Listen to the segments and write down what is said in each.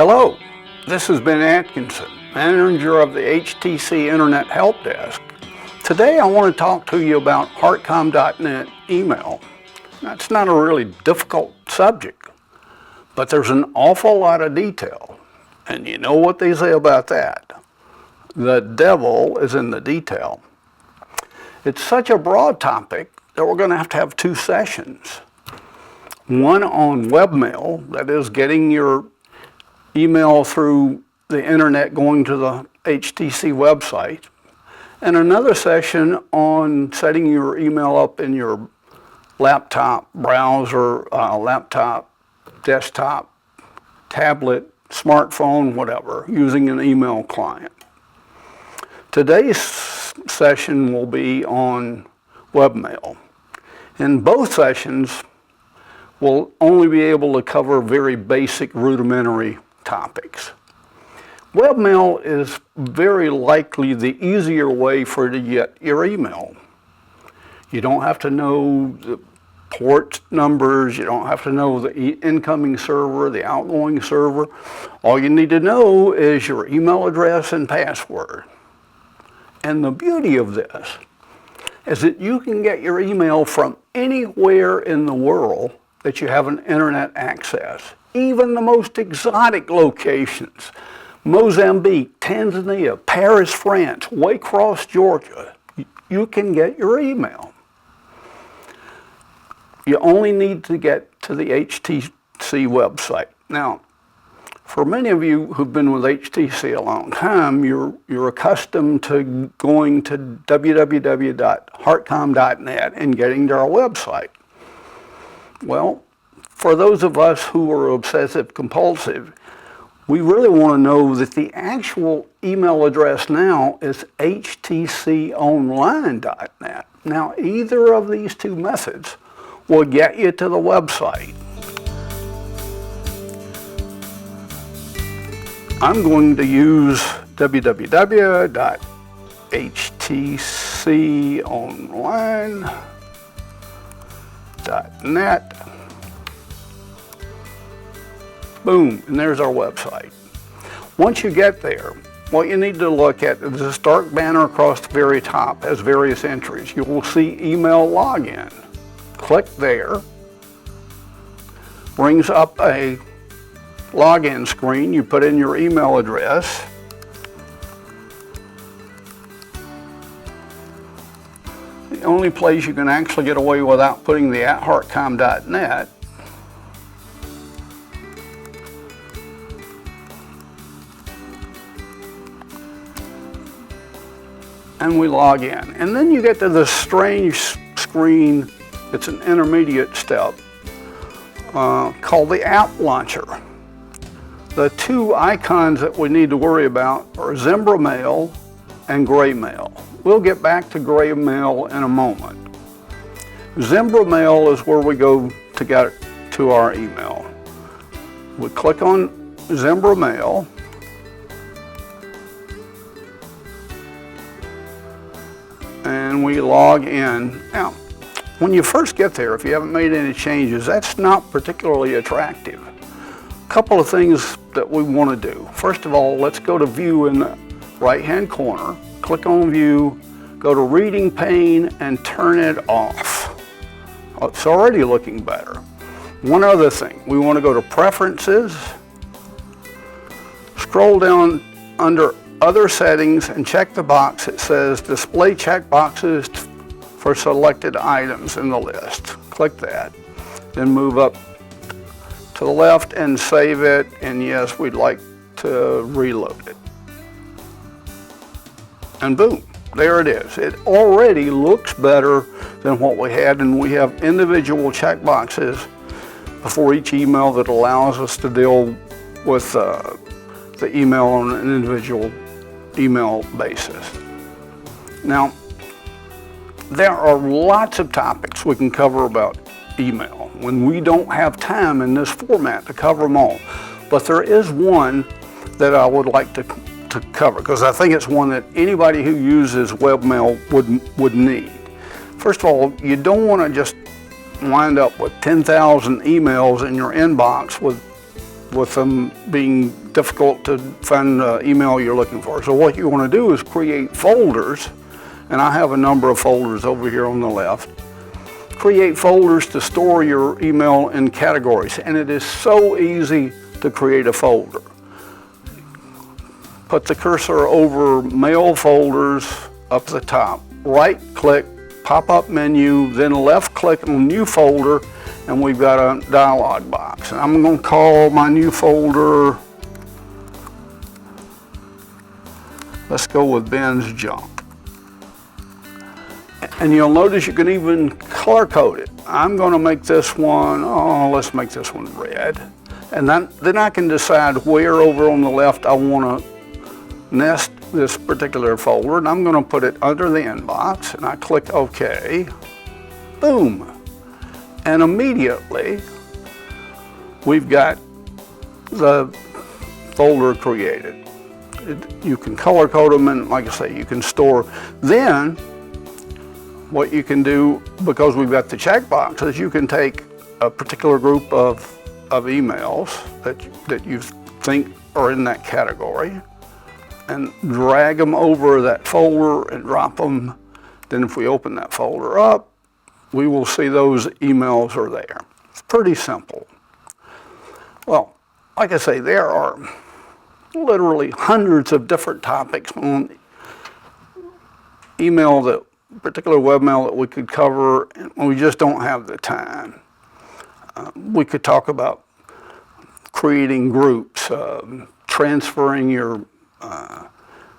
Hello, this is Ben Atkinson, manager of the HTC Internet Help Desk. Today I want to talk to you about heartcom.net email. That's not a really difficult subject, but there's an awful lot of detail. And you know what they say about that? The devil is in the detail. It's such a broad topic that we're going to have two sessions. One on webmail, that is getting your email through the internet going to the HTC website, and another session on setting your email up in your laptop browser, laptop, desktop, tablet, smartphone, whatever, using an email client. Today's session will be on webmail. In both sessions, we'll only be able to cover very basic, rudimentary topics. Webmail is very likely the easier way for you to get your email. You don't have to know the port numbers, you don't have to know the incoming server, the outgoing server. All you need to know is your email address and password. And the beauty of this is that you can get your email from anywhere in the world that you have an internet access, even the most exotic locations. Mozambique, Tanzania, Paris, France, Waycross, Georgia. You can get your email. You only need to get to the HTC website. Now, for many of you who've been with HTC a long time, you're accustomed to going to www.heartcom.net and getting to our website. Well, for those of us who are obsessive compulsive, we really want to know that the actual email address now is htconline.net. Now, either of these two methods will get you to the website. I'm going to use www.htconline.net. Boom, and there's our website. Once you get there, what you need to look at is this dark banner across the very top has various entries. You will see email login. Click there. Brings up a login screen. You put in your email address. The only place you can actually get away without putting the @heartcom.net and we log in. And then you get to this strange screen. It's an intermediate step called the app launcher. The two icons that we need to worry about are Zimbra Mail and Gray Mail. We'll get back to Gray Mail in a moment. Zimbra Mail is where we go to get to our email. We click on Zimbra Mail. And we log in. Now, when you first get there, if you haven't made any changes, that's not particularly attractive. A couple of things that we want to do. First of all, let's go to View in the right-hand corner. Click on View, go to Reading Pane, and turn it off. It's already looking better. One other thing, we want to go to Preferences, scroll down under Other Settings and check the box that says Display Checkboxes for selected items in the list. Click that. Then move up to the left and save it. And yes, we'd like to reload it. And boom, there it is. It already looks better than what we had, and we have individual checkboxes before each email that allows us to deal with the email on an individual email basis. Now, there are lots of topics we can cover about email when we don't have time in this format to cover them all. But there is one that I would like to cover because I think it's one that anybody who uses webmail would need. First of all, you don't want to just wind up with 10,000 emails in your inbox with with them being difficult to find the email you're looking for. So what you want to do is create folders, and I have a number of folders over here on the left. Create folders to store your email in categories, and it is so easy to create a folder. Put the cursor over Mail Folders up at the top, right click, pop-up menu, then left click on New Folder, and we've got a dialog box. And I'm going to call my new folder, let's go with Ben's Junk. And you'll notice you can even color code it. I'm going to make this one, let's make this one red. And then I can decide where over on the left I want to nest this particular folder. And I'm going to put it under the inbox, and I click OK. Boom. And immediately we've got the folder created. You can color code them, and like I say, you can store. Then what you can do, because we've got the checkbox, is you can take a particular group of emails that you think are in that category and drag them over that folder and drop them. Then if we open that folder up, we will see those emails are there. It's pretty simple. Well, like I say, there are literally hundreds of different topics on email, that particular webmail, that we could cover, and we just don't have the time. We could talk about creating groups, transferring your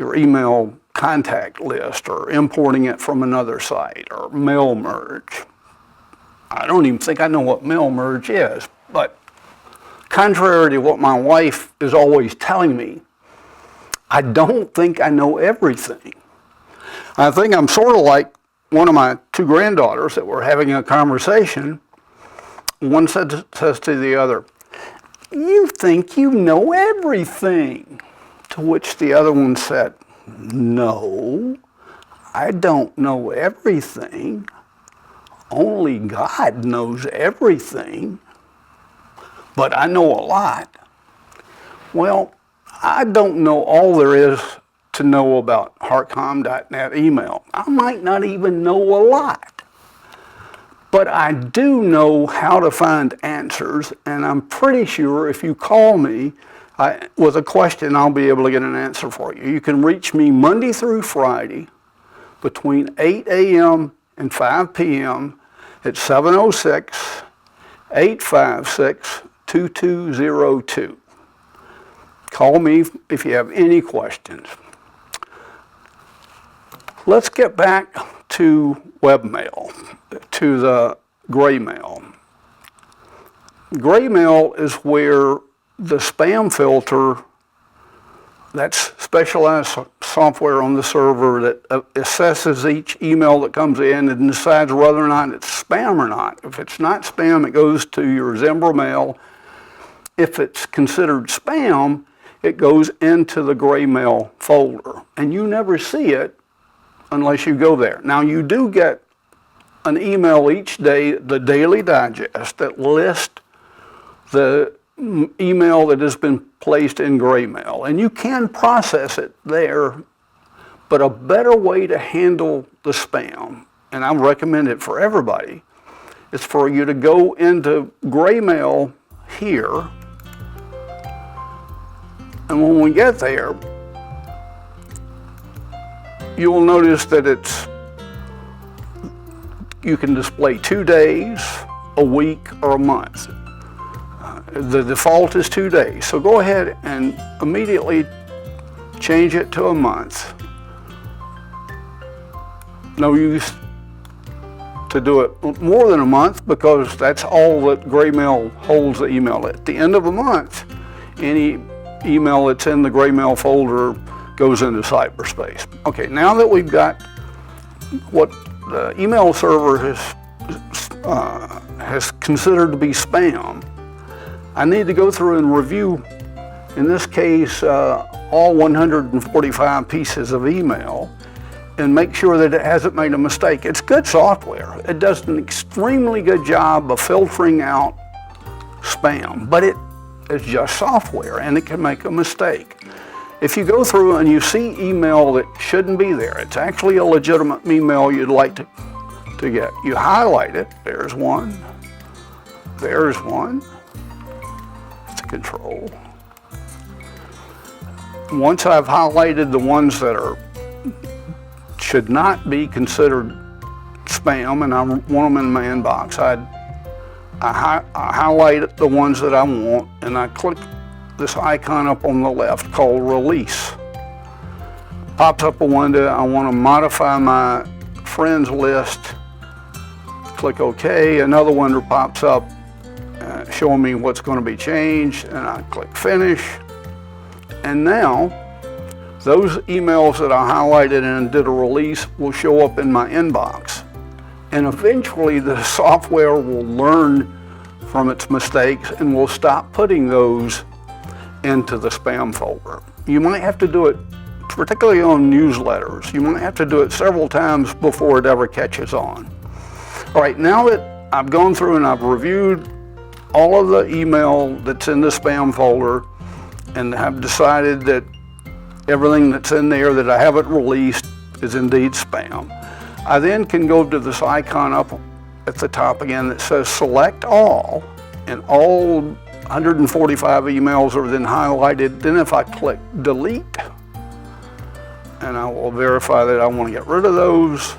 email contact list, or importing it from another site, or mail merge. I don't even think I know what mail merge is, but contrary to what my wife is always telling me, I don't think I know everything. I think I'm sort of like one of my two granddaughters that were having a conversation. One says to the other, "You think you know everything." To which the other one said, "No, I don't know everything. Only God knows everything. But I know a lot." Well, I don't know all there is to know about heartcom.net email. I might not even know a lot. But I do know how to find answers, and I'm pretty sure if you call me with a question, I'll be able to get an answer for you. You can reach me Monday through Friday between 8 a.m. and 5 p.m. at 706-856-2202. Call me if you have any questions. Let's get back to webmail, to the gray mail. Gray mail is where the spam filter, that's specialized software on the server that assesses each email that comes in and decides whether or not it's spam or not. If it's not spam, it goes to your Zimbra mail. If it's considered spam, it goes into the gray mail folder, and you never see it unless you go there. Now, you do get an email each day, the Daily Digest, that lists the email that has been placed in gray mail, and you can process it there. But a better way to handle the spam, and I recommend it for everybody, is for you to go into gray mail here, and when we get there, you will notice that you can display 2 days, a week, or a month. The default is 2 days, so go ahead and immediately change it to a month. No use to do it more than a month, because that's all that gray mail holds the email. At the end of a month, any email that's in the gray mail folder goes into cyberspace. Okay, now that we've got what the email server has considered to be spam, I need to go through and review, in this case, all 145 pieces of email, and make sure that it hasn't made a mistake. It's good software. It does an extremely good job of filtering out spam, but it is just software, and it can make a mistake. If you go through and you see email that shouldn't be there, it's actually a legitimate email you'd like to get. You highlight it. There's one. There's one. It's a control. Once I've highlighted the ones that should not be considered spam, and I want them in my inbox, I highlight the ones that I want, and I click this icon up on the left called Release. Pops up a window. I want to modify my friends list. Click OK. Another window pops up showing me what's going to be changed, and I click Finish. And now those emails that I highlighted and did a release will show up in my inbox. And eventually the software will learn from its mistakes and will stop putting those into the spam folder. You might have to do it, particularly on newsletters. You might have to do it several times before it ever catches on. All right, now that I've gone through and I've reviewed all of the email that's in the spam folder and have decided that everything that's in there that I haven't released is indeed spam, I then can go to this icon up at the top again that says Select All, and all 145 emails are then highlighted. Then if I click Delete, and I will verify that I want to get rid of those.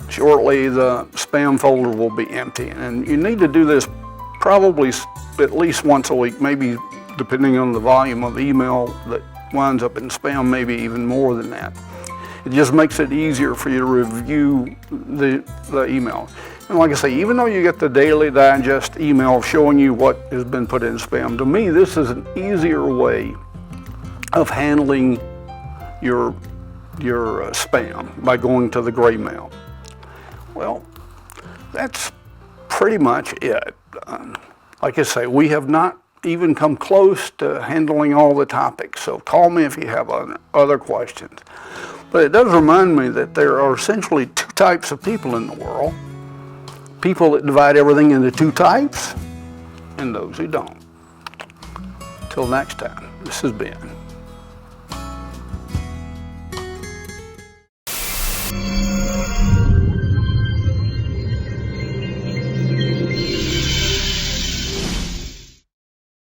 Shortly, the spam folder will be empty, and you need to do this probably at least once a week, maybe depending on the volume of email that winds up in spam, maybe even more than that. It just makes it easier for you to review the email. And like I say, even though you get the daily digest email showing you what has been put in spam, to me this is an easier way of handling your spam by going to the gray mail. Well, that's pretty much it. Like I say, we have not even come close to handling all the topics, so call me if you have other questions. But it does remind me that there are essentially two types of people in the world. People that divide everything into two types, and those who don't. Till next time, this has been